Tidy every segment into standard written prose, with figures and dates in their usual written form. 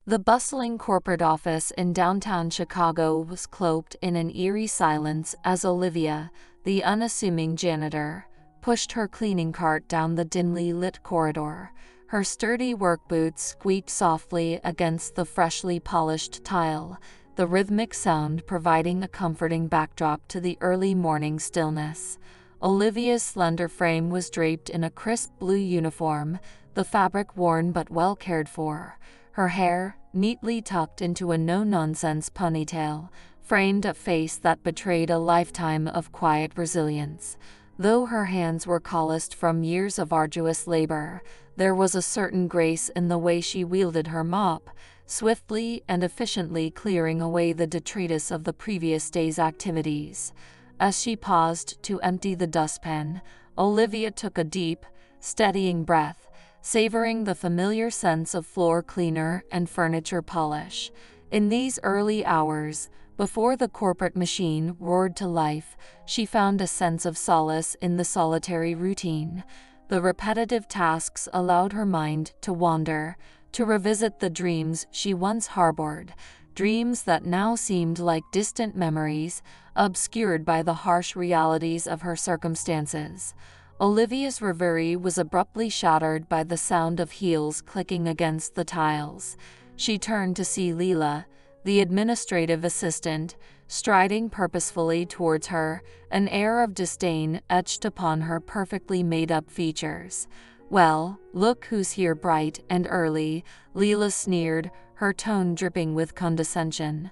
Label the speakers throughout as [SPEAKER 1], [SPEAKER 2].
[SPEAKER 1] The bustling corporate office in downtown Chicago was cloaked in an eerie silence as Olivia, the unassuming janitor, pushed her cleaning cart down the dimly lit corridor. Her sturdy work boots squeaked softly against the freshly polished tile, the rhythmic sound providing a comforting backdrop to the early morning stillness. Olivia's slender frame was draped in a crisp blue uniform, the fabric worn but well cared for. Her hair, neatly tucked into a no-nonsense ponytail, framed a face that betrayed a lifetime of quiet resilience. Though her hands were calloused from years of arduous labor, there was a certain grace in the way she wielded her mop, swiftly and efficiently clearing away the detritus of the previous day's activities. As she paused to empty the dustpan, Olivia took a deep, steadying breath, savoring the familiar sense of floor cleaner and furniture polish. In these early hours, before the corporate machine roared to life, she found a sense of solace in the solitary routine. The repetitive tasks allowed her mind to wander, to revisit the dreams she once harbored, dreams that now seemed like distant memories, obscured by the harsh realities of her circumstances. Olivia's reverie was abruptly shattered by the sound of heels clicking against the tiles. She turned to see Leela, the administrative assistant, striding purposefully towards her, an air of disdain etched upon her perfectly made-up features. "Well, look who's here bright and early," Leela sneered, her tone dripping with condescension.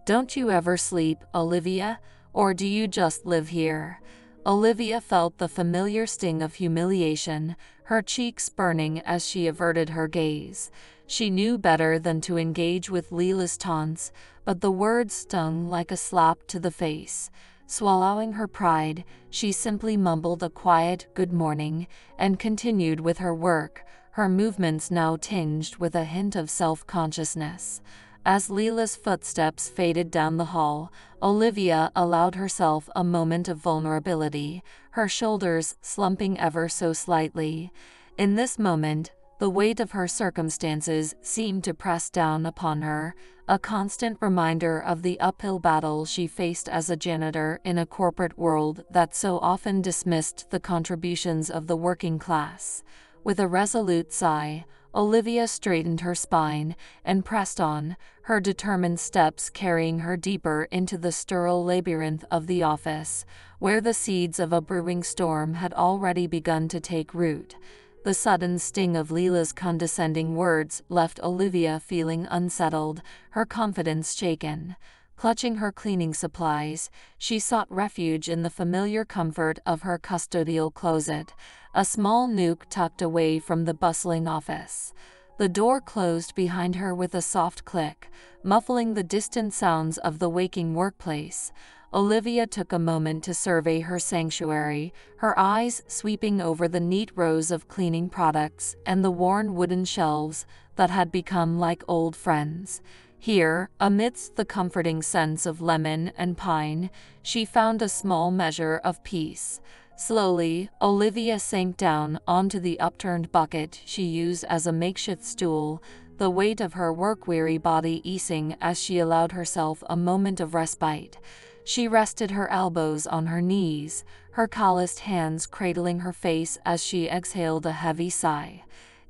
[SPEAKER 1] "Don't you ever sleep, Olivia? Or do you just live here?" Olivia felt the familiar sting of humiliation, her cheeks burning as she averted her gaze. She knew better than to engage with Leela's taunts, but the words stung like a slap to the face. Swallowing her pride, she simply mumbled a quiet "good morning" and continued with her work, her movements now tinged with a hint of self-consciousness. As Leela's footsteps faded down the hall, Olivia allowed herself a moment of vulnerability, her shoulders slumping ever so slightly. In this moment, the weight of her circumstances seemed to press down upon her, a constant reminder of the uphill battle she faced as a janitor in a corporate world that so often dismissed the contributions of the working class. With a resolute sigh, Olivia straightened her spine and pressed on, her determined steps carrying her deeper into the sterile labyrinth of the office, where the seeds of a brewing storm had already begun to take root. The sudden sting of Leela's condescending words left Olivia feeling unsettled, her confidence shaken. Clutching her cleaning supplies, she sought refuge in the familiar comfort of her custodial closet, a small nook tucked away from the bustling office. The door closed behind her with a soft click, muffling the distant sounds of the waking workplace. Olivia took a moment to survey her sanctuary, her eyes sweeping over the neat rows of cleaning products and the worn wooden shelves that had become like old friends. Here, amidst the comforting scents of lemon and pine, she found a small measure of peace. Slowly, Olivia sank down onto the upturned bucket she used as a makeshift stool, the weight of her work-weary body easing as she allowed herself a moment of respite. She rested her elbows on her knees, her calloused hands cradling her face as she exhaled a heavy sigh.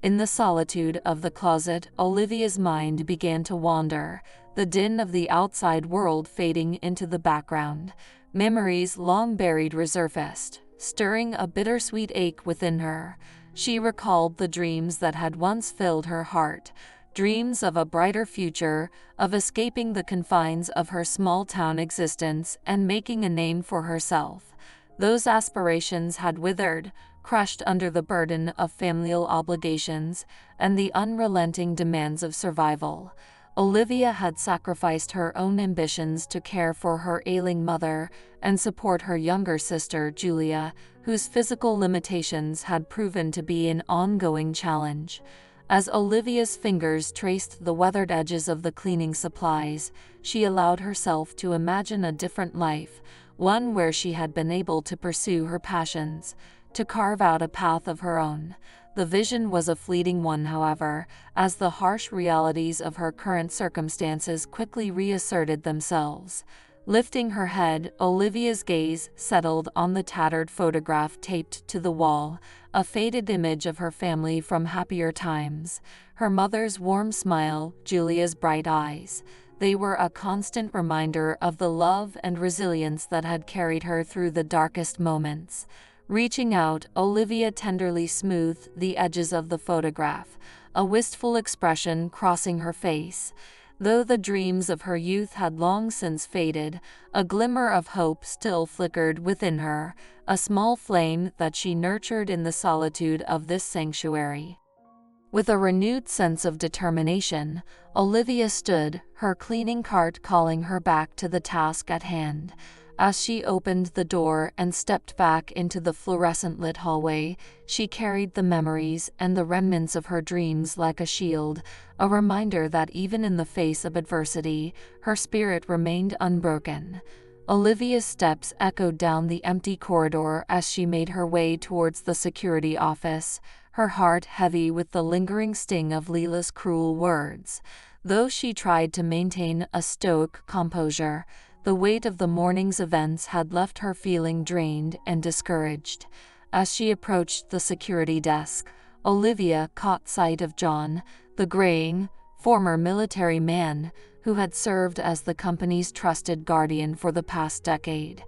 [SPEAKER 1] In the solitude of the closet, Olivia's mind began to wander, the din of the outside world fading into the background. Memories long buried resurfaced, stirring a bittersweet ache within her. She recalled the dreams that had once filled her heart, dreams of a brighter future, of escaping the confines of her small-town existence and making a name for herself. Those aspirations had withered, crushed under the burden of familial obligations and the unrelenting demands of survival. Olivia had sacrificed her own ambitions to care for her ailing mother and support her younger sister, Julia, whose physical limitations had proven to be an ongoing challenge. As Olivia's fingers traced the weathered edges of the cleaning supplies, she allowed herself to imagine a different life, one where she had been able to pursue her passions, to carve out a path of her own. The vision was a fleeting one, however, as the harsh realities of her current circumstances quickly reasserted themselves. Lifting her head, Olivia's gaze settled on the tattered photograph taped to the wall, a faded image of her family from happier times. Her mother's warm smile, Julia's bright eyes. They were a constant reminder of the love and resilience that had carried her through the darkest moments. Reaching out, Olivia tenderly smoothed the edges of the photograph, a wistful expression crossing her face. Though the dreams of her youth had long since faded, a glimmer of hope still flickered within her, a small flame that she nurtured in the solitude of this sanctuary. With a renewed sense of determination, Olivia stood, her cleaning cart calling her back to the task at hand. As she opened the door and stepped back into the fluorescent-lit hallway, she carried the memories and the remnants of her dreams like a shield, a reminder that even in the face of adversity, her spirit remained unbroken. Olivia's steps echoed down the empty corridor as she made her way towards the security office, her heart heavy with the lingering sting of Leela's cruel words. Though she tried to maintain a stoic composure, the weight of the morning's events had left her feeling drained and discouraged. As she approached the security desk, Olivia caught sight of John, the graying, former military man who had served as the company's trusted guardian for the past decade.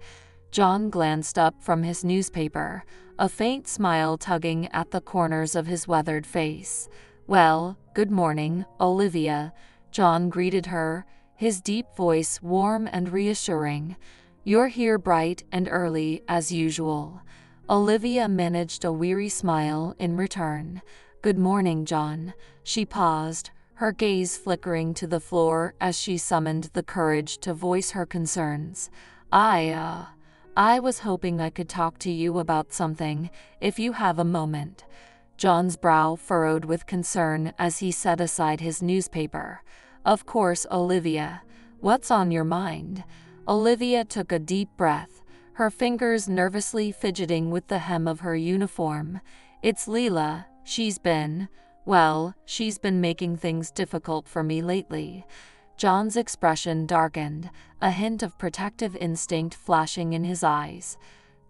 [SPEAKER 1] John glanced up from his newspaper, a faint smile tugging at the corners of his weathered face. "Well, good morning, Olivia," John greeted her, his deep voice warm and reassuring. "You're here bright and early, as usual." Olivia managed a weary smile in return. "Good morning, John." She paused, her gaze flickering to the floor as she summoned the courage to voice her concerns. I was hoping I could talk to you about something, if you have a moment." John's brow furrowed with concern as he set aside his newspaper. "Of course, Olivia. What's on your mind?" Olivia took a deep breath, her fingers nervously fidgeting with the hem of her uniform. "It's Leela. She's been making things difficult for me lately." John's expression darkened, a hint of protective instinct flashing in his eyes.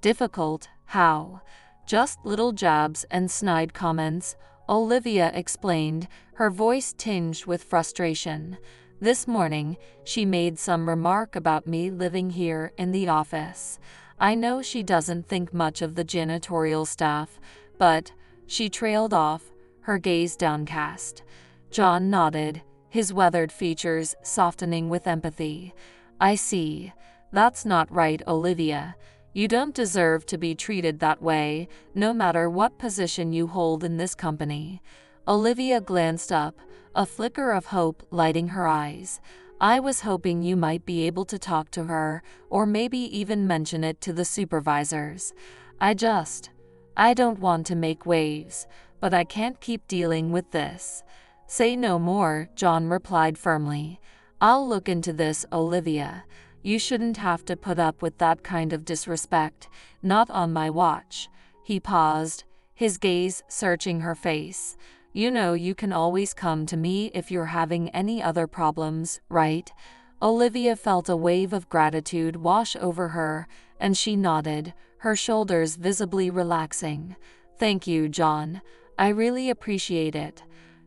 [SPEAKER 1] "Difficult? How?" "Just little jabs and snide comments," Olivia explained, her voice tinged with frustration. "This morning, she made some remark about me living here in the office. I know she doesn't think much of the janitorial staff, but..." She trailed off, her gaze downcast. John nodded, his weathered features softening with empathy. "I see. That's not right, Olivia. You don't deserve to be treated that way, no matter what position you hold in this company." Olivia glanced up, a flicker of hope lighting her eyes. "I was hoping you might be able to talk to her, or maybe even mention it to the supervisors. I don't want to make waves, but I can't keep dealing with this." "Say no more," John replied firmly. "I'll look into this, Olivia. You shouldn't have to put up with that kind of disrespect, not on my watch." He paused, his gaze searching her face. "You know you can always come to me if you're having any other problems, right?" Olivia felt a wave of gratitude wash over her, and she nodded, her shoulders visibly relaxing. "Thank you, John. I really appreciate it."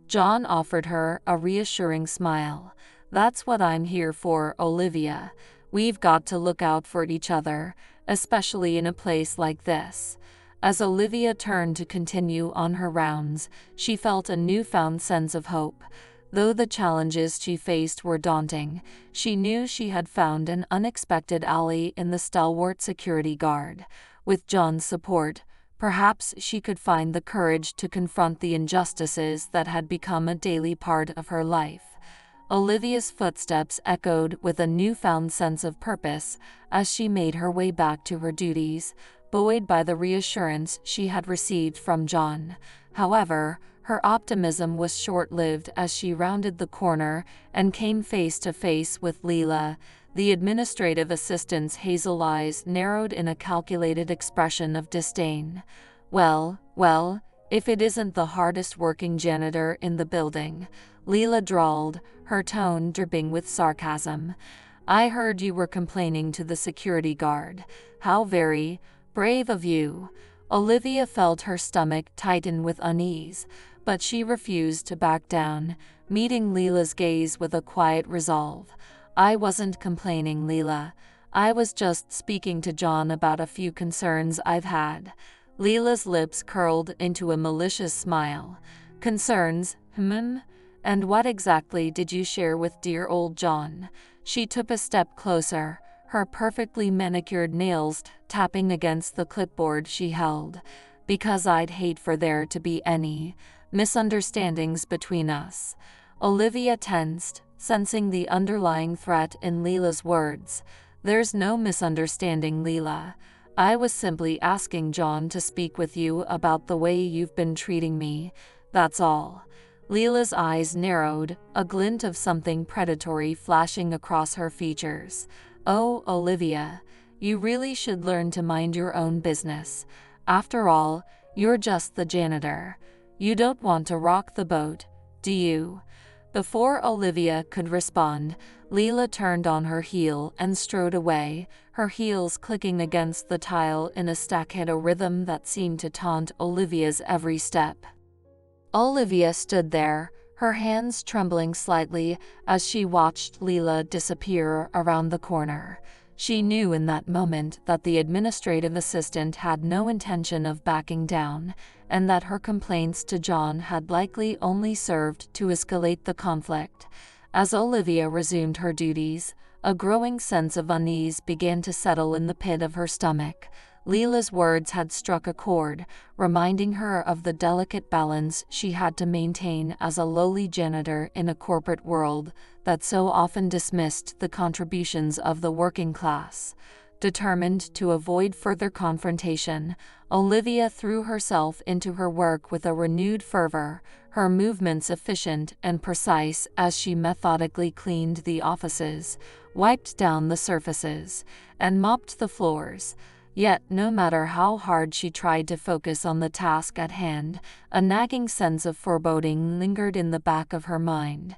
[SPEAKER 1] John offered her a reassuring smile. "That's what I'm here for, Olivia. We've got to look out for each other, especially in a place like this." As Olivia turned to continue on her rounds, she felt a newfound sense of hope. Though the challenges she faced were daunting, she knew she had found an unexpected ally in the stalwart security guard. With John's support, perhaps she could find the courage to confront the injustices that had become a daily part of her life. Olivia's footsteps echoed with a newfound sense of purpose as she made her way back to her duties, buoyed by the reassurance she had received from John. However, her optimism was short-lived as she rounded the corner and came face to face with Leela. The administrative assistant's hazel eyes narrowed in a calculated expression of disdain. Well, If it isn't the hardest working janitor in the building, Leela drawled, her tone dripping with sarcasm. I heard you were complaining to the security guard. How very brave of you. Olivia felt her stomach tighten with unease, but she refused to back down, meeting Leela's gaze with a quiet resolve. I wasn't complaining, Leela. I was just speaking to John about a few concerns I've had. Leela's lips curled into a malicious smile. Concerns, And what exactly did you share with dear old John? She took a step closer, her perfectly manicured nails tapping against the clipboard she held. Because I'd hate for there to be any misunderstandings between us. Olivia tensed, sensing the underlying threat in Leela's words. There's no misunderstanding, Leela. I was simply asking John to speak with you about the way you've been treating me. That's all. Leela's eyes narrowed, a glint of something predatory flashing across her features. Oh, Olivia, you really should learn to mind your own business. After all, you're just the janitor. You don't want to rock the boat, do you? Before Olivia could respond, Leela turned on her heel and strode away, her heels clicking against the tile in a staccato rhythm that seemed to taunt Olivia's every step. Olivia stood there, her hands trembling slightly as she watched Leela disappear around the corner. She knew in that moment that the administrative assistant had no intention of backing down, and that her complaints to John had likely only served to escalate the conflict. As Olivia resumed her duties, a growing sense of unease began to settle in the pit of her stomach. Leela's words had struck a chord, reminding her of the delicate balance she had to maintain as a lowly janitor in a corporate world that so often dismissed the contributions of the working class. Determined to avoid further confrontation, Olivia threw herself into her work with a renewed fervor, her movements efficient and precise as she methodically cleaned the offices, wiped down the surfaces, and mopped the floors. Yet, no matter how hard she tried to focus on the task at hand, a nagging sense of foreboding lingered in the back of her mind.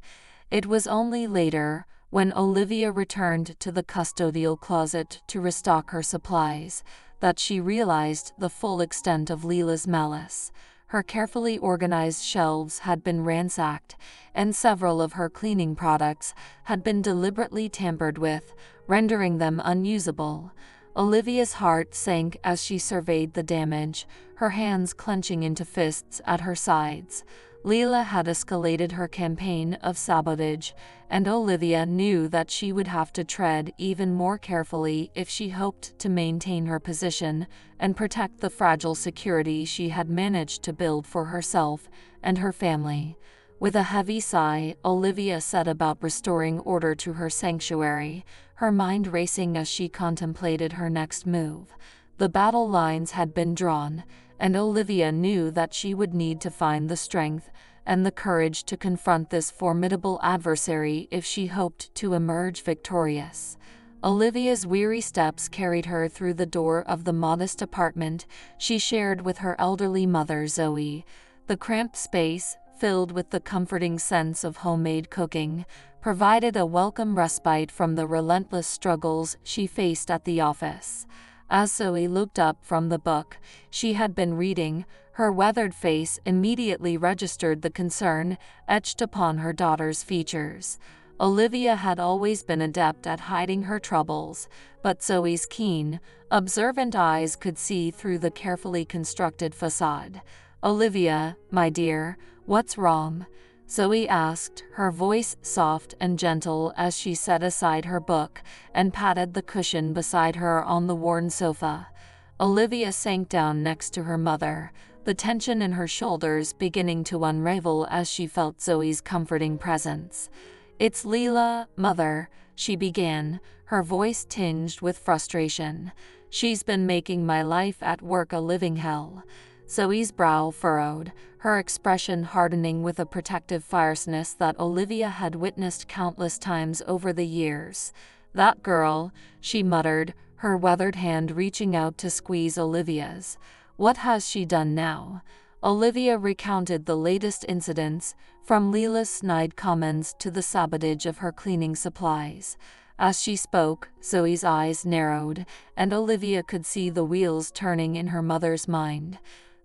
[SPEAKER 1] It was only later, when Olivia returned to the custodial closet to restock her supplies, that she realized the full extent of Leela's malice. Her carefully organized shelves had been ransacked, and several of her cleaning products had been deliberately tampered with, rendering them unusable. Olivia's heart sank as she surveyed the damage, her hands clenching into fists at her sides. Leela had escalated her campaign of sabotage, and Olivia knew that she would have to tread even more carefully if she hoped to maintain her position and protect the fragile security she had managed to build for herself and her family. With a heavy sigh, Olivia set about restoring order to her sanctuary, her mind racing as she contemplated her next move. The battle lines had been drawn, and Olivia knew that she would need to find the strength and the courage to confront this formidable adversary if she hoped to emerge victorious. Olivia's weary steps carried her through the door of the modest apartment she shared with her elderly mother Zoe. The cramped space, filled with the comforting sense of homemade cooking, provided a welcome respite from the relentless struggles she faced at the office. As Zoe looked up from the book she had been reading, her weathered face immediately registered the concern etched upon her daughter's features. Olivia had always been adept at hiding her troubles, but Zoe's keen, observant eyes could see through the carefully constructed facade. "Olivia, my dear, what's wrong?" Zoe asked, her voice soft and gentle as she set aside her book and patted the cushion beside her on the worn sofa. Olivia sank down next to her mother, the tension in her shoulders beginning to unravel as she felt Zoe's comforting presence. "It's Leela, Mother," she began, her voice tinged with frustration. "She's been making my life at work a living hell." Zoe's brow furrowed, her expression hardening with a protective fierceness that Olivia had witnessed countless times over the years. "That girl," she muttered, her weathered hand reaching out to squeeze Olivia's. "What has she done now?" Olivia recounted the latest incidents, from Leela's snide comments to the sabotage of her cleaning supplies. As she spoke, Zoe's eyes narrowed, and Olivia could see the wheels turning in her mother's mind.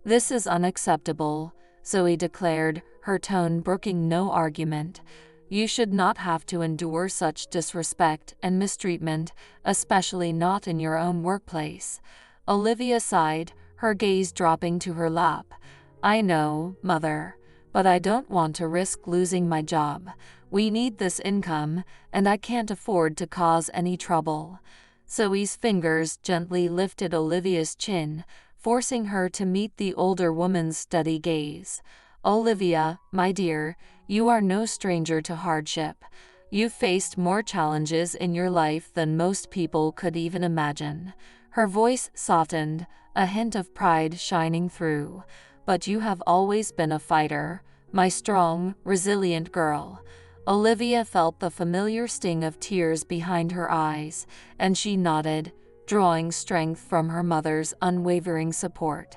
[SPEAKER 1] "This is unacceptable," Zoe declared, her tone brooking no argument. "You should not have to endure such disrespect and mistreatment, especially not in your own workplace." Olivia sighed, her gaze dropping to her lap. "I know, Mother, but I don't want to risk losing my job. We need this income, and I can't afford to cause any trouble." Zoe's fingers gently lifted Olivia's chin, forcing her to meet the older woman's steady gaze. "Olivia, my dear, you are no stranger to hardship. You've faced more challenges in your life than most people could even imagine." Her voice softened, a hint of pride shining through. "But you have always been a fighter, my strong, resilient girl." Olivia felt the familiar sting of tears behind her eyes, and she nodded, drawing strength from her mother's unwavering support.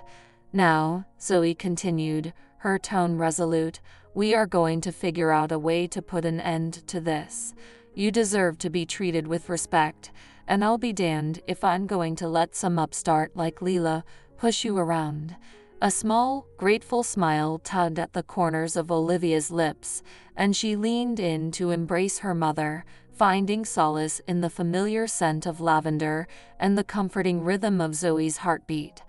[SPEAKER 1] "Now," Zoe continued, her tone resolute, "we are going to figure out a way to put an end to this. You deserve to be treated with respect, and I'll be damned if I'm going to let some upstart like Leela push you around." A small, grateful smile tugged at the corners of Olivia's lips, and she leaned in to embrace her mother, finding solace in the familiar scent of lavender and the comforting rhythm of Zoe's heartbeat.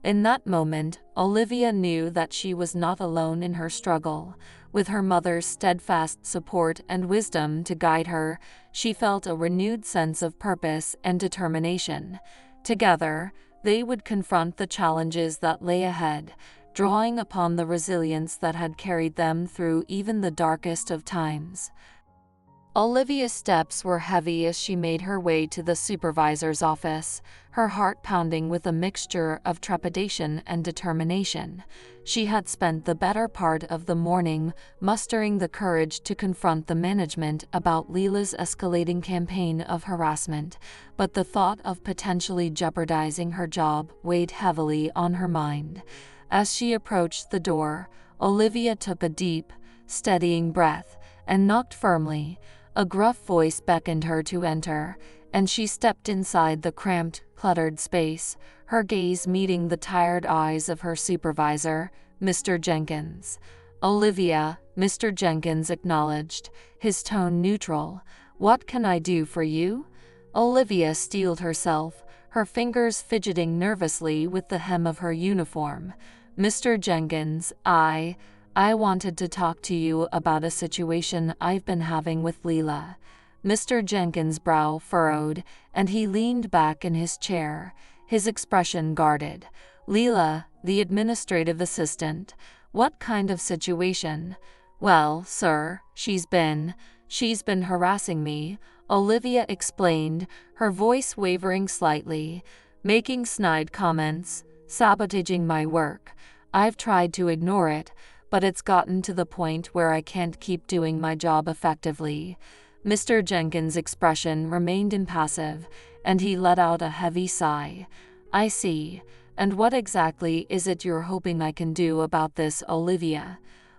[SPEAKER 1] In that moment, Olivia knew that she was not alone in her struggle. With her mother's steadfast support and wisdom to guide her, she felt a renewed sense of purpose and determination. Together, they would confront the challenges that lay ahead, drawing upon the resilience that had carried them through even the darkest of times. Olivia's steps were heavy as she made her way to the supervisor's office, her heart pounding with a mixture of trepidation and determination. She had spent the better part of the morning mustering the courage to confront the management about Leela's escalating campaign of harassment, but the thought of potentially jeopardizing her job weighed heavily on her mind. As she approached the door, Olivia took a deep, steadying breath and knocked firmly. A gruff voice beckoned her to enter, and she stepped inside the cramped, cluttered space, her gaze meeting the tired eyes of her supervisor, Mr. Jenkins. "Olivia," Mr. Jenkins acknowledged, his tone neutral. "What can I do for you?" Olivia steeled herself, her fingers fidgeting nervously with the hem of her uniform. "Mr. Jenkins, I wanted to talk to you about a situation I've been having with Leela." Mr. Jenkins' brow furrowed, and he leaned back in his chair, his expression guarded. "Leela, the administrative assistant. What kind of situation?" "Well, sir, she's been harassing me," Olivia explained, her voice wavering slightly, "making snide comments, sabotaging my work. I've tried to ignore it, but it's gotten to the point where I can't keep doing my job effectively." Mr. Jenkins' expression remained impassive, and he let out a heavy sigh. "I see. And what exactly is it you're hoping I can do about this, Olivia?"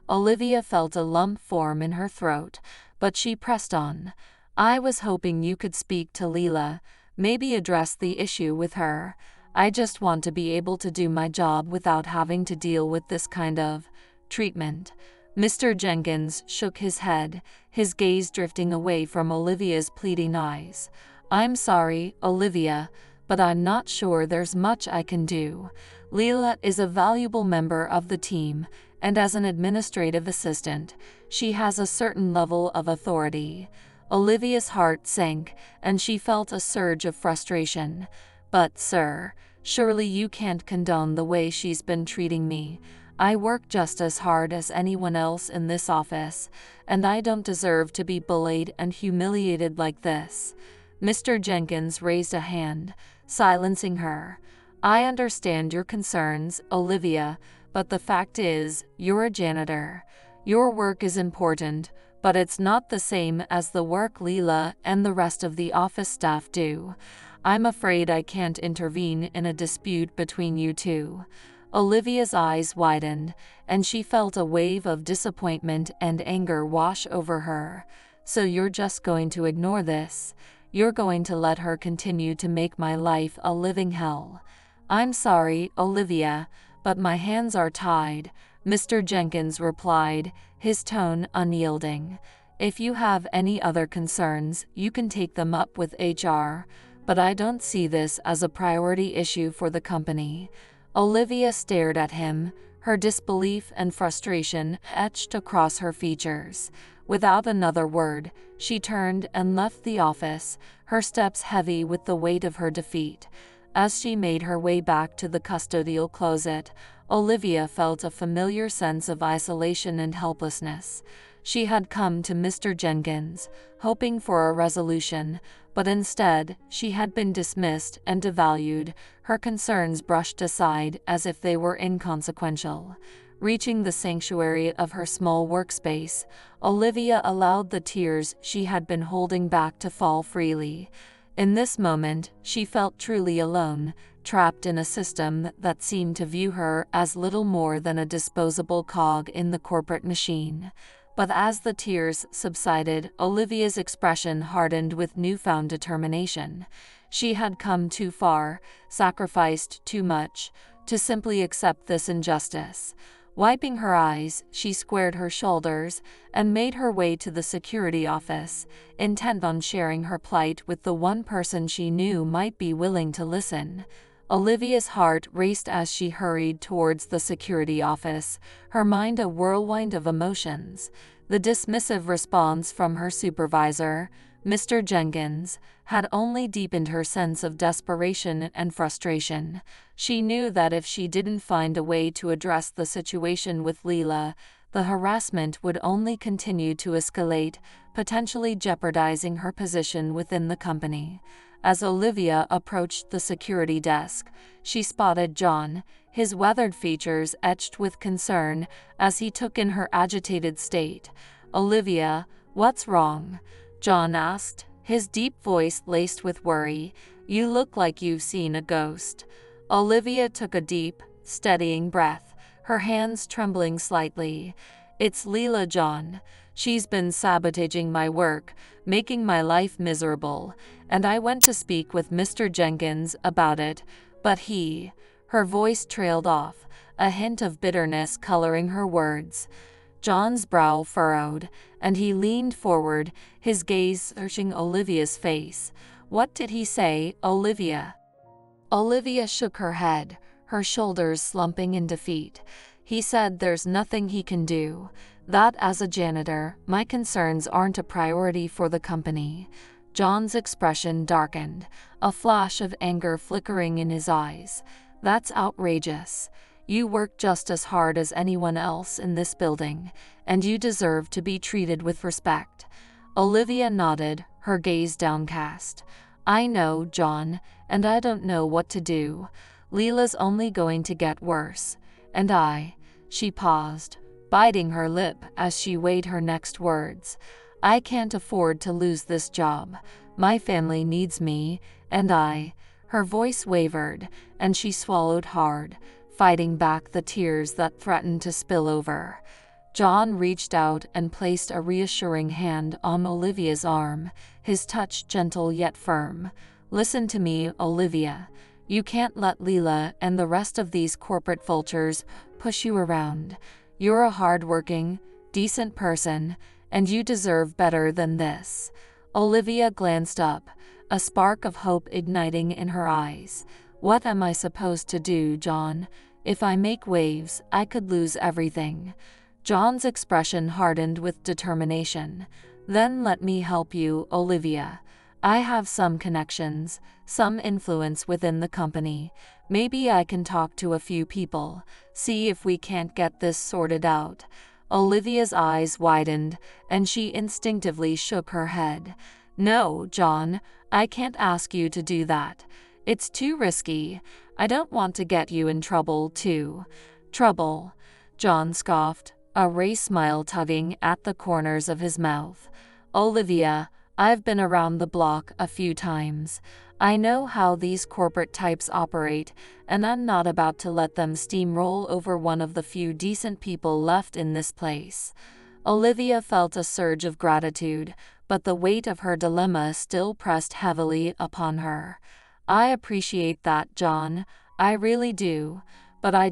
[SPEAKER 1] Olivia felt a lump form in her throat, but she pressed on. "I was hoping you could speak to Leela, maybe address the issue with her. I just want to be able to do my job without having to deal with this kind of treatment." Mr. Jenkins shook his head, his gaze drifting away from Olivia's pleading eyes. "I'm sorry, Olivia, but I'm not sure there's much I can do. Leela is a valuable member of the team, and as an administrative assistant, she has a certain level of authority." Olivia's heart sank, and she felt a surge of frustration. "But, sir, surely you can't condone the way she's been treating me. I work just as hard as anyone else in this office, and I don't deserve to be bullied and humiliated like this." Mr. Jenkins raised a hand, silencing her. "I understand your concerns, Olivia, but the fact is, you're a janitor. Your work is important, but it's not the same as the work Leela and the rest of the office staff do. I'm afraid I can't intervene in a dispute between you two." Olivia's eyes widened, and she felt a wave of disappointment and anger wash over her. So you're just going to ignore this? You're going to let her continue to make my life a living hell? I'm sorry, Olivia, but my hands are tied, Mr. Jenkins replied, his tone unyielding. If you have any other concerns, you can take them up with HR, but I don't see this as a priority issue for the company. Olivia stared at him, her disbelief and frustration etched across her features. Without another word, she turned and left the office, her steps heavy with the weight of her defeat. As she made her way back to the custodial closet, Olivia felt a familiar sense of isolation and helplessness. She had come to Mr. Jenkins, hoping for a resolution, but instead, she had been dismissed and devalued, her concerns brushed aside as if they were inconsequential. Reaching the sanctuary of her small workspace, Olivia allowed the tears she had been holding back to fall freely. In this moment, she felt truly alone, trapped in a system that seemed to view her as little more than a disposable cog in the corporate machine. But as the tears subsided, Olivia's expression hardened with newfound determination. She had come too far, sacrificed too much, to simply accept this injustice. Wiping her eyes, she squared her shoulders and made her way to the security office, intent on sharing her plight with the one person she knew might be willing to listen. Olivia's heart raced as she hurried towards the security office, her mind a whirlwind of emotions. The dismissive response from her supervisor, Mr. Jenkins, had only deepened her sense of desperation and frustration. She knew that if she didn't find a way to address the situation with Leela, the harassment would only continue to escalate, potentially jeopardizing her position within the company. As Olivia approached the security desk, she spotted John, his weathered features etched with concern as he took in her agitated state. "Olivia, what's wrong?" John asked, his deep voice laced with worry. "You look like you've seen a ghost." Olivia took a deep, steadying breath, her hands trembling slightly. "It's Leela, John. She's been sabotaging my work, making my life miserable, and I went to speak with Mr. Jenkins about it, but he—" Her voice trailed off, a hint of bitterness coloring her words. John's brow furrowed, and he leaned forward, his gaze searching Olivia's face. "What did he say, Olivia?" Olivia shook her head, her shoulders slumping in defeat. "He said there's nothing he can do. That as a janitor, my concerns aren't a priority for the company." John's expression darkened, a flash of anger flickering in his eyes. "That's outrageous. You work just as hard as anyone else in this building, and you deserve to be treated with respect." Olivia nodded, her gaze downcast. "I know, John, and I don't know what to do. Leela's only going to get worse. And She paused, biting her lip as she weighed her next words. "I can't afford to lose this job. My family needs me, and Her voice wavered, and she swallowed hard, fighting back the tears that threatened to spill over. John reached out and placed a reassuring hand on Olivia's arm, his touch gentle yet firm. "Listen to me, Olivia. You can't let Leela and the rest of these corporate vultures push you around. You're a hard-working, decent person, and you deserve better than this." Olivia glanced up, a spark of hope igniting in her eyes. "What am I supposed to do, John? If I make waves, I could lose everything." John's expression hardened with determination. "Then let me help you, Olivia. I have some connections, some influence within the company. Maybe I can talk to a few people, see if we can't get this sorted out." Olivia's eyes widened, and she instinctively shook her head. "No, John, I can't ask you to do that. It's too risky. I don't want to get you in trouble, too." "Trouble?" John scoffed, a wry smile tugging at the corners of his mouth. "Olivia, I've been around the block a few times. I know how these corporate types operate, and I'm not about to let them steamroll over one of the few decent people left in this place." Olivia felt a surge of gratitude, but the weight of her dilemma still pressed heavily upon her. "I appreciate that, John. I really do. But I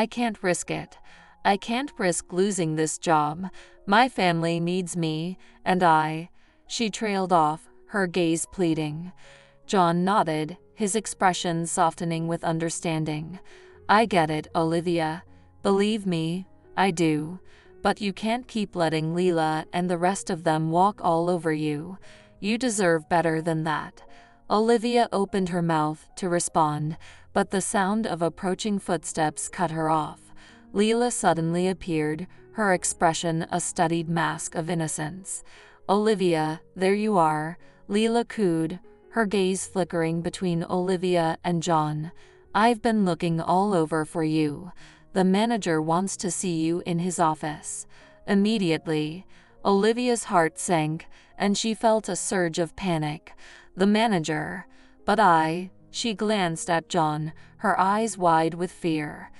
[SPEAKER 1] can't risk it. I can't risk losing this job. My family needs me, and She trailed off, her gaze pleading. John nodded, his expression softening with understanding. "I get it, Olivia. Believe me, I do. But you can't keep letting Leela and the rest of them walk all over you. You deserve better than that." Olivia opened her mouth to respond, but the sound of approaching footsteps cut her off. Leela suddenly appeared, her expression a studied mask of innocence. "Olivia, there you are," Leela cooed, her gaze flickering between Olivia and John. "I've been looking all over for you. The manager wants to see you in his office." Immediately, Olivia's heart sank, and she felt a surge of panic. "The manager? But She glanced at John, her eyes wide with fear.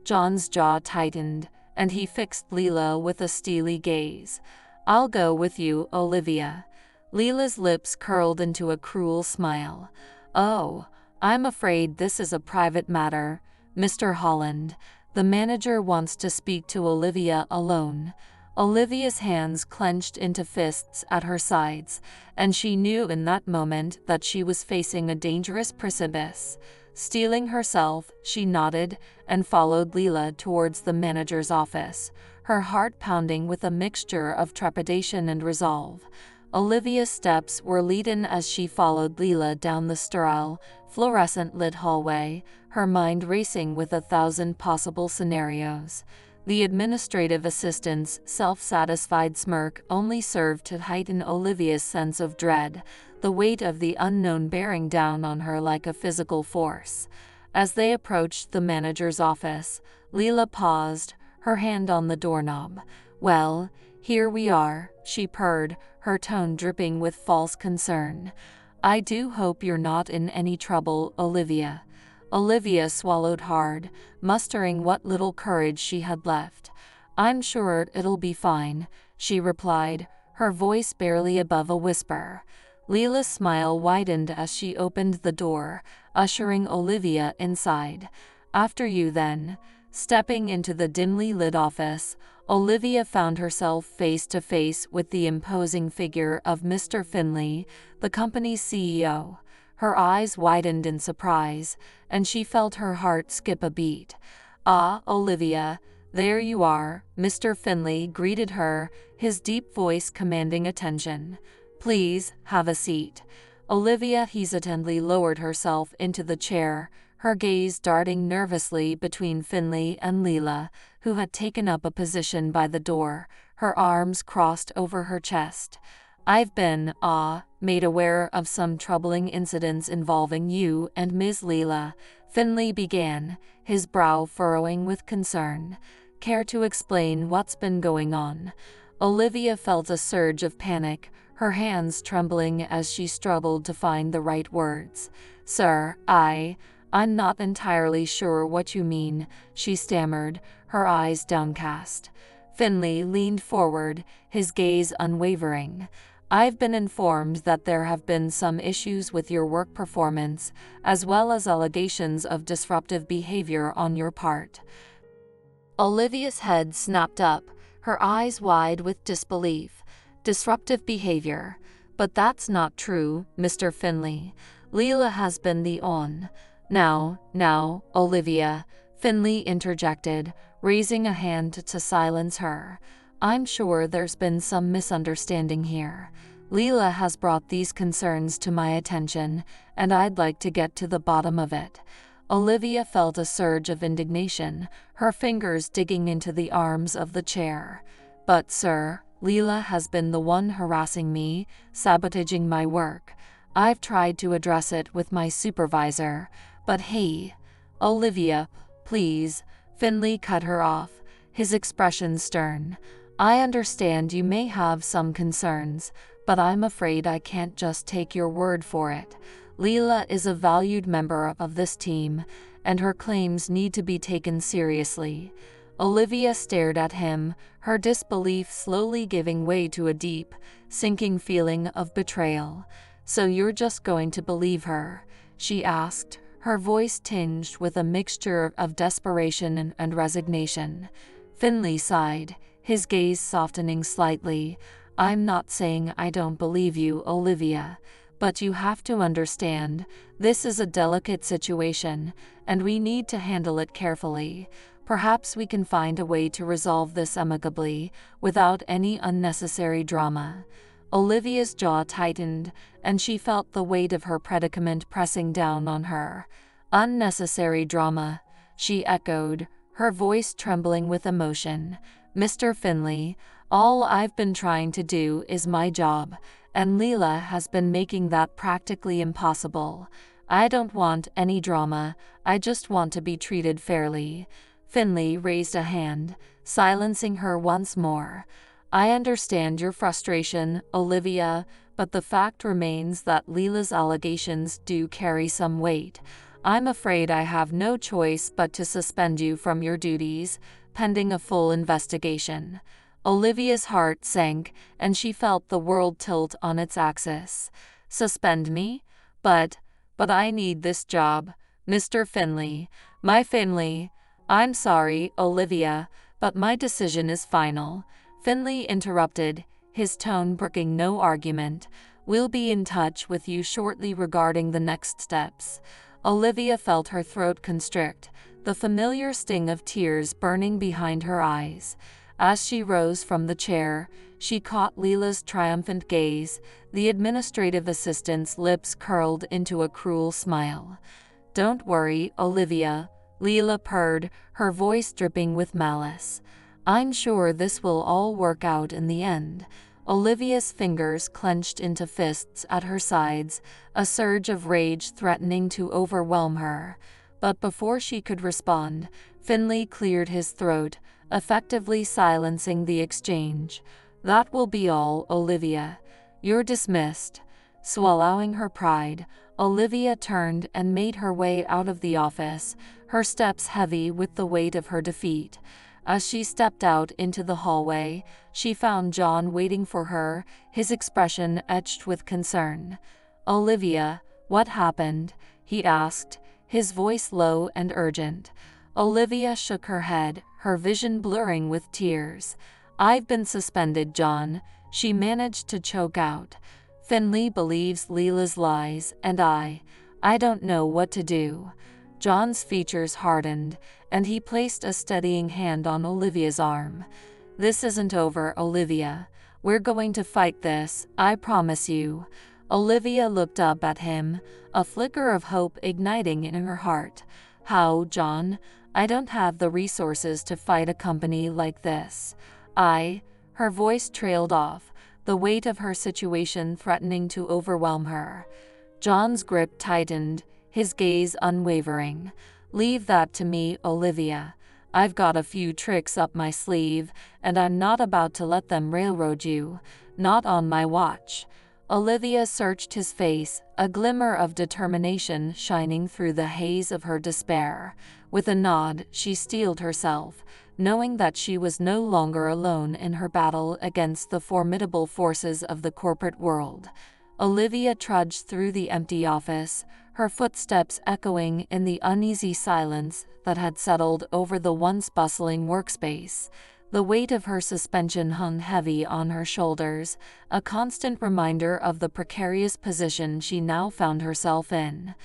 [SPEAKER 1] John's jaw tightened, and he fixed Leela with a steely gaze. "I'll go with you, Olivia." Leela's lips curled into a cruel smile. "Oh, I'm afraid this is a private matter, Mr. Holland. The manager wants to speak to Olivia alone." Olivia's hands clenched into fists at her sides, and she knew in that moment that she was facing a dangerous precipice. Steeling herself, she nodded and followed Leela towards the manager's office, her heart pounding with a mixture of trepidation and resolve. Olivia's steps were leaden as she followed Leela down the sterile, fluorescent-lit hallway, her mind racing with 1,000 possible scenarios. The administrative assistant's self-satisfied smirk only served to heighten Olivia's sense of dread, the weight of the unknown bearing down on her like a physical force. As they approached the manager's office, Leela paused, her hand on the doorknob. "Well, here we are," she purred, her tone dripping with false concern. "I do hope you're not in any trouble, Olivia." Olivia swallowed hard, mustering what little courage she had left. "I'm sure it'll be fine," she replied, her voice barely above a whisper. Leela's smile widened as she opened the door, ushering Olivia inside. "After you then." Stepping into the dimly lit office, Olivia found herself face to face with the imposing figure of Mr. Finley, the company's CEO. Her eyes widened in surprise, and she felt her heart skip a beat. "Ah, Olivia, there you are," Mr. Finley greeted her, his deep voice commanding attention. "Please, have a seat." Olivia hesitantly lowered herself into the chair, her gaze darting nervously between Finley and Leela, who had taken up a position by the door, her arms crossed over her chest. "I've been, made aware of some troubling incidents involving you and Ms. Leela," Finley began, his brow furrowing with concern. "Care to explain what's been going on?" Olivia felt a surge of panic, her hands trembling as she struggled to find the right words. "Sir, I'm not entirely sure what you mean," she stammered, her eyes downcast. Finley leaned forward, his gaze unwavering. "I've been informed that there have been some issues with your work performance, as well as allegations of disruptive behavior on your part." Olivia's head snapped up, her eyes wide with disbelief. "Disruptive behavior? But that's not true, Mr. Finley. Leela has been the on." Now, Olivia," Finley interjected, raising a hand to silence her. "I'm sure there's been some misunderstanding here. Leela has brought these concerns to my attention, and I'd like to get to the bottom of it." Olivia felt a surge of indignation, her fingers digging into the arms of the chair. "But sir, Leela has been the one harassing me, sabotaging my work. I've tried to address it with my supervisor, but he—" "Olivia, please," Finley cut her off, his expression stern. "I understand you may have some concerns, but I'm afraid I can't just take your word for it. Leela is a valued member of this team, and her claims need to be taken seriously." Olivia stared at him, her disbelief slowly giving way to a deep, sinking feeling of betrayal. "So you're just going to believe her?" she asked, her voice tinged with a mixture of desperation and resignation. Finley sighed, his gaze softening slightly. "I'm not saying I don't believe you, Olivia. But you have to understand, this is a delicate situation, and we need to handle it carefully. Perhaps we can find a way to resolve this amicably, without any unnecessary drama." Olivia's jaw tightened, and she felt the weight of her predicament pressing down on her. "Unnecessary drama," she echoed, her voice trembling with emotion. "Mr. Finley, all I've been trying to do is my job, and Leela has been making that practically impossible. I don't want any drama, I just want to be treated fairly." Finley raised a hand, silencing her once more. "I understand your frustration, Olivia, but the fact remains that Leela's allegations do carry some weight. I'm afraid I have no choice but to suspend you from your duties, pending a full investigation." Olivia's heart sank, and she felt the world tilt on its axis. "Suspend me? But I need this job, Mr. Finley. My family—" "I'm sorry, Olivia, but my decision is final," Finley interrupted, his tone brooking no argument. "We'll be in touch with you shortly regarding the next steps." Olivia felt her throat constrict, the familiar sting of tears burning behind her eyes. As she rose from the chair, she caught Leela's triumphant gaze, the administrative assistant's lips curled into a cruel smile. "Don't worry, Olivia," Leela purred, her voice dripping with malice. "I'm sure this will all work out in the end." Olivia's fingers clenched into fists at her sides, a surge of rage threatening to overwhelm her. But before she could respond, Finley cleared his throat, effectively silencing the exchange. "That will be all, Olivia. You're dismissed." Swallowing her pride, Olivia turned and made her way out of the office, her steps heavy with the weight of her defeat. As she stepped out into the hallway, she found John waiting for her, his expression etched with concern. "Olivia, what happened?" he asked, his voice low and urgent. Olivia shook her head, her vision blurring with tears. "I've been suspended, John," she managed to choke out. "Finley believes Leela's lies, and I don't know what to do." John's features hardened, and he placed a steadying hand on Olivia's arm. "This isn't over, Olivia. We're going to fight this, I promise you." Olivia looked up at him, a flicker of hope igniting in her heart. "How, John? I don't have the resources to fight a company like this. Her voice trailed off, the weight of her situation threatening to overwhelm her. John's grip tightened, his gaze unwavering. "Leave that to me, Olivia. I've got a few tricks up my sleeve, and I'm not about to let them railroad you. Not on my watch." Olivia searched his face, a glimmer of determination shining through the haze of her despair. With a nod, she steeled herself, knowing that she was no longer alone in her battle against the formidable forces of the corporate world. Olivia trudged through the empty office, her footsteps echoing in the uneasy silence that had settled over the once bustling workspace. The weight of her suspension hung heavy on her shoulders, a constant reminder of the precarious position she now found herself in.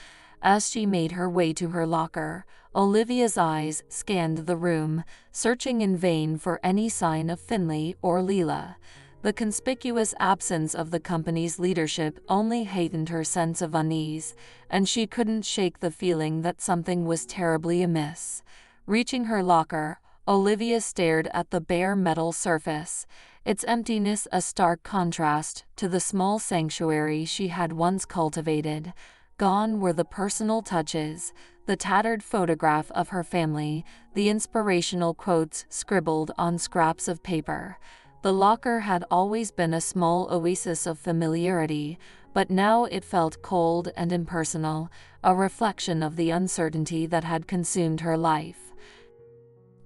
[SPEAKER 1] As she made her way to her locker, Olivia's eyes scanned the room, searching in vain for any sign of Finley or Leela. The conspicuous absence of the company's leadership only heightened her sense of unease, and she couldn't shake the feeling that something was terribly amiss. Reaching her locker, Olivia stared at the bare metal surface, its emptiness a stark contrast to the small sanctuary she had once cultivated. Gone were the personal touches, the tattered photograph of her family, the inspirational quotes scribbled on scraps of paper. The locker had always been a small oasis of familiarity, but now it felt cold and impersonal, a reflection of the uncertainty that had consumed her life.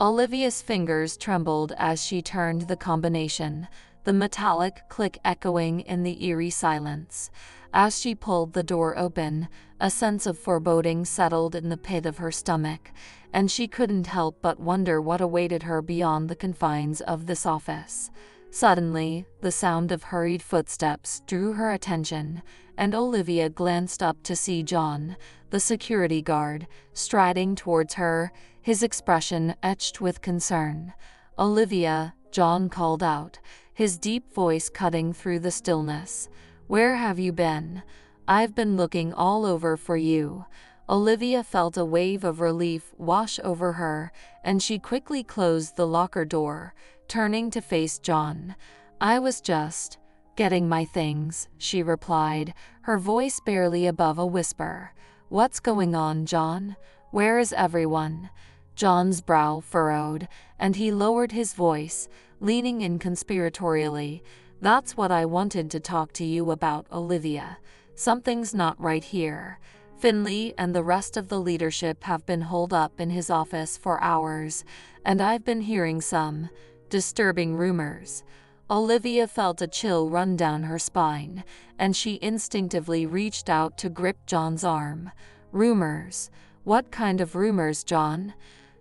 [SPEAKER 1] Olivia's fingers trembled as she turned the combination, the metallic click echoing in the eerie silence. As she pulled the door open, a sense of foreboding settled in the pit of her stomach, and she couldn't help but wonder what awaited her beyond the confines of this office. Suddenly, the sound of hurried footsteps drew her attention, and Olivia glanced up to see John, the security guard, striding towards her, his expression etched with concern. "Olivia," John called out, his deep voice cutting through the stillness. "Where have you been? I've been looking all over for you." Olivia felt a wave of relief wash over her, and she quickly closed the locker door, turning to face John. "I was just getting my things," she replied, her voice barely above a whisper. "What's going on, John? Where is everyone?" John's brow furrowed, and he lowered his voice, leaning in conspiratorially. "That's what I wanted to talk to you about, Olivia. Something's not right here. Finley and the rest of the leadership have been holed up in his office for hours, and I've been hearing some disturbing rumors." Olivia felt a chill run down her spine, and she instinctively reached out to grip John's arm. "Rumors? What kind of rumors, John?"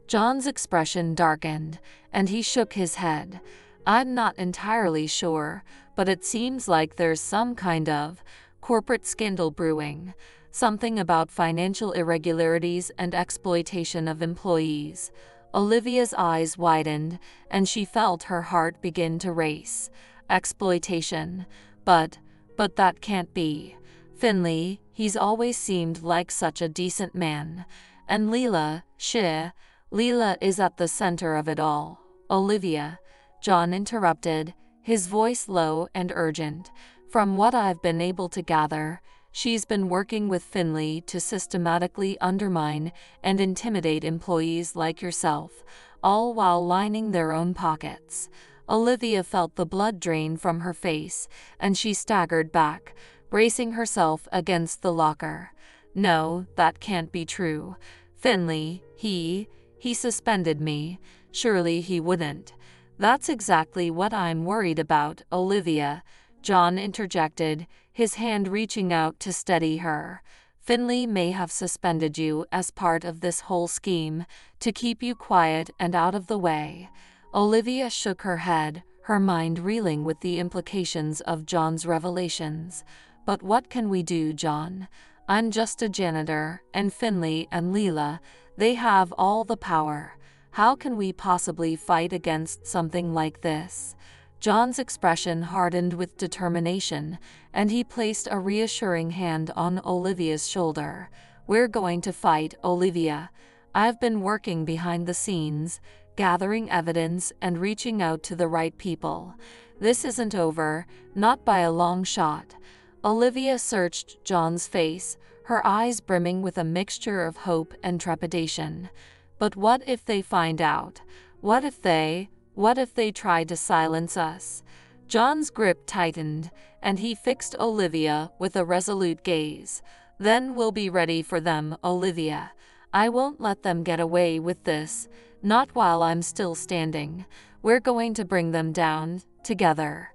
[SPEAKER 1] John's expression darkened, and he shook his head. "I'm not entirely sure, but it seems like there's some kind of corporate scandal brewing. Something about financial irregularities and exploitation of employees." Olivia's eyes widened, and she felt her heart begin to race. "Exploitation? But that can't be. Finley, he's always seemed like such a decent man. And Leila is at the center of it all." "Olivia," John interrupted, his voice low and urgent, "from what I've been able to gather, she's been working with Finley to systematically undermine and intimidate employees like yourself, all while lining their own pockets." Olivia felt the blood drain from her face, and she staggered back, bracing herself against the locker. "No, that can't be true. Finley, he suspended me. Surely he wouldn't." "That's exactly what I'm worried about, Olivia," John interjected, his hand reaching out to steady her. "Finley may have suspended you as part of this whole scheme, to keep you quiet and out of the way." Olivia shook her head, her mind reeling with the implications of John's revelations. "But what can we do, John? I'm just a janitor, and Finley and Leila, they have all the power. How can we possibly fight against something like this?" John's expression hardened with determination, and he placed a reassuring hand on Olivia's shoulder. "We're going to fight, Olivia. I've been working behind the scenes, gathering evidence and reaching out to the right people. This isn't over, not by a long shot." Olivia searched John's face, her eyes brimming with a mixture of hope and trepidation. "But what if they find out? What if they try to silence us?" John's grip tightened, and he fixed Olivia with a resolute gaze. "Then we'll be ready for them, Olivia. I won't let them get away with this, not while I'm still standing. We're going to bring them down, together."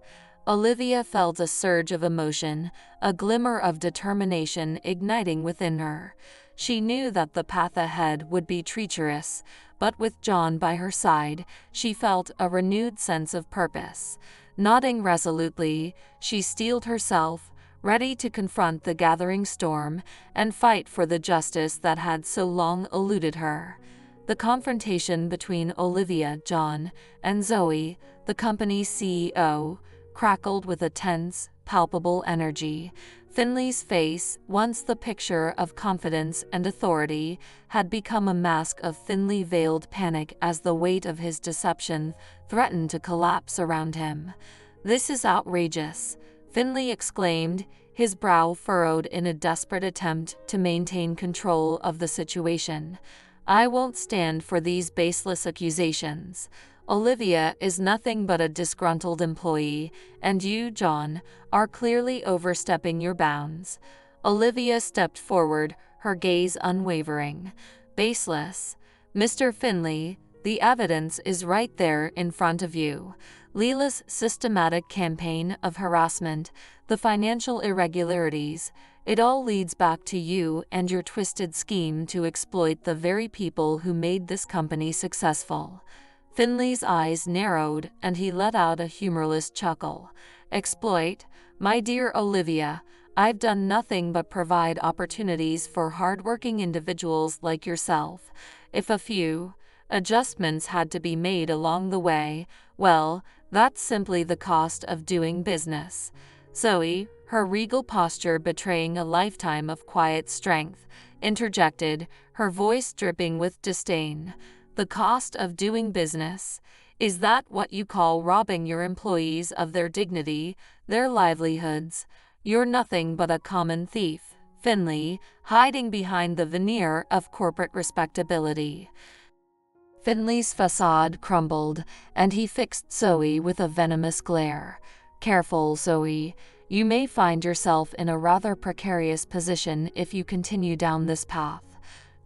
[SPEAKER 1] Olivia felt a surge of emotion, a glimmer of determination igniting within her. She knew that the path ahead would be treacherous, but with John by her side, she felt a renewed sense of purpose. Nodding resolutely, she steeled herself, ready to confront the gathering storm and fight for the justice that had so long eluded her. The confrontation between Olivia, John, and Zoe, the company's CEO, crackled with a tense, palpable energy. Finley's face, once the picture of confidence and authority, had become a mask of thinly veiled panic as the weight of his deception threatened to collapse around him. "This is outrageous," Finley exclaimed, his brow furrowed in a desperate attempt to maintain control of the situation. "I won't stand for these baseless accusations." Olivia is nothing but a disgruntled employee, and you, John, are clearly overstepping your bounds." Olivia stepped forward, her gaze unwavering. "Baseless. Mr. Finley, the evidence is right there in front of you. Leela's systematic campaign of harassment, the financial irregularities, it all leads back to you and your twisted scheme to exploit the very people who made this company successful." Finley's eyes narrowed and he let out a humorless chuckle. "Exploit? My dear Olivia, I've done nothing but provide opportunities for hardworking individuals like yourself. If a few adjustments had to be made along the way, well, that's simply the cost of doing business." Zoe, her regal posture betraying a lifetime of quiet strength, interjected, her voice dripping with disdain. "The cost of doing business? Is that what you call robbing your employees of their dignity, their livelihoods? You're nothing but a common thief, Finley, hiding behind the veneer of corporate respectability." Finley's facade crumbled, and he fixed Zoe with a venomous glare. "Careful, Zoe. You may find yourself in a rather precarious position if you continue down this path."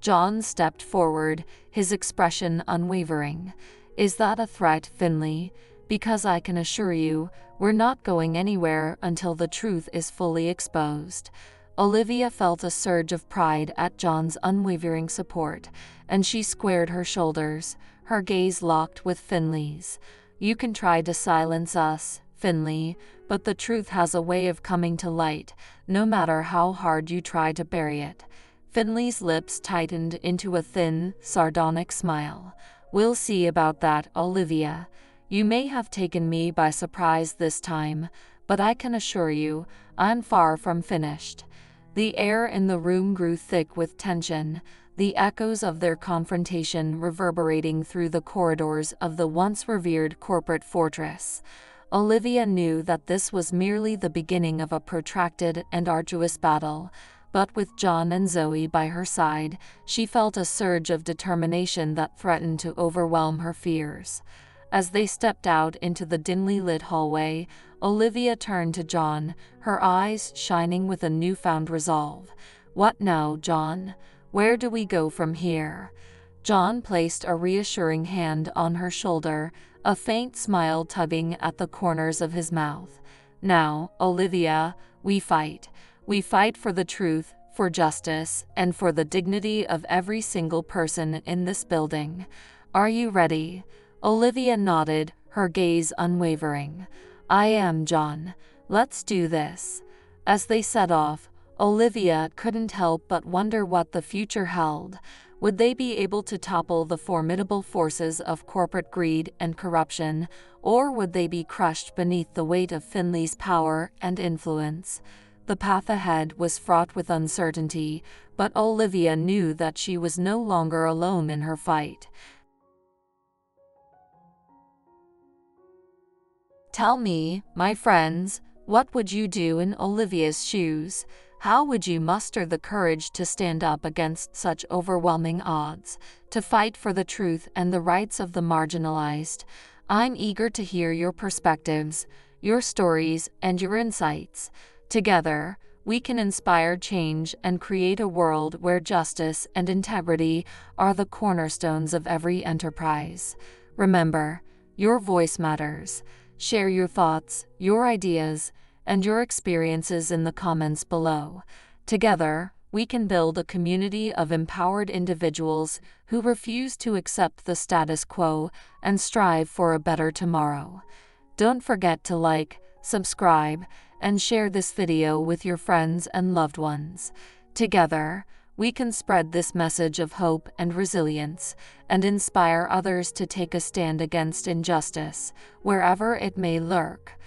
[SPEAKER 1] John stepped forward, his expression unwavering. "Is that a threat, Finley? Because I can assure you, we're not going anywhere until the truth is fully exposed." Olivia felt a surge of pride at John's unwavering support, and she squared her shoulders, her gaze locked with Finley's. "You can try to silence us, Finley, but the truth has a way of coming to light, no matter how hard you try to bury it." Finley's lips tightened into a thin, sardonic smile. "We'll see about that, Olivia. You may have taken me by surprise this time, but I can assure you, I'm far from finished." The air in the room grew thick with tension, the echoes of their confrontation reverberating through the corridors of the once revered corporate fortress. Olivia knew that this was merely the beginning of a protracted and arduous battle, but with John and Zoe by her side, she felt a surge of determination that threatened to overwhelm her fears. As they stepped out into the dimly lit hallway, Olivia turned to John, her eyes shining with a newfound resolve. "What now, John? Where do we go from here?" John placed a reassuring hand on her shoulder, a faint smile tugging at the corners of his mouth. "Now, Olivia, we fight. We fight for the truth, for justice, and for the dignity of every single person in this building. Are you ready?" Olivia nodded, her gaze unwavering. "I am, John. Let's do this." As they set off, Olivia couldn't help but wonder what the future held. Would they be able to topple the formidable forces of corporate greed and corruption, or would they be crushed beneath the weight of Finley's power and influence? The path ahead was fraught with uncertainty, but Olivia knew that she was no longer alone in her fight. Tell me, my friends, what would you do in Olivia's shoes? How would you muster the courage to stand up against such overwhelming odds, to fight for the truth and the rights of the marginalized? I'm eager to hear your perspectives, your stories, and your insights. Together, we can inspire change and create a world where justice and integrity are the cornerstones of every enterprise. Remember, your voice matters. Share your thoughts, your ideas, and your experiences in the comments below. Together, we can build a community of empowered individuals who refuse to accept the status quo and strive for a better tomorrow. Don't forget to like, subscribe, and share this video with your friends and loved ones. Together, we can spread this message of hope and resilience, and inspire others to take a stand against injustice, wherever it may lurk.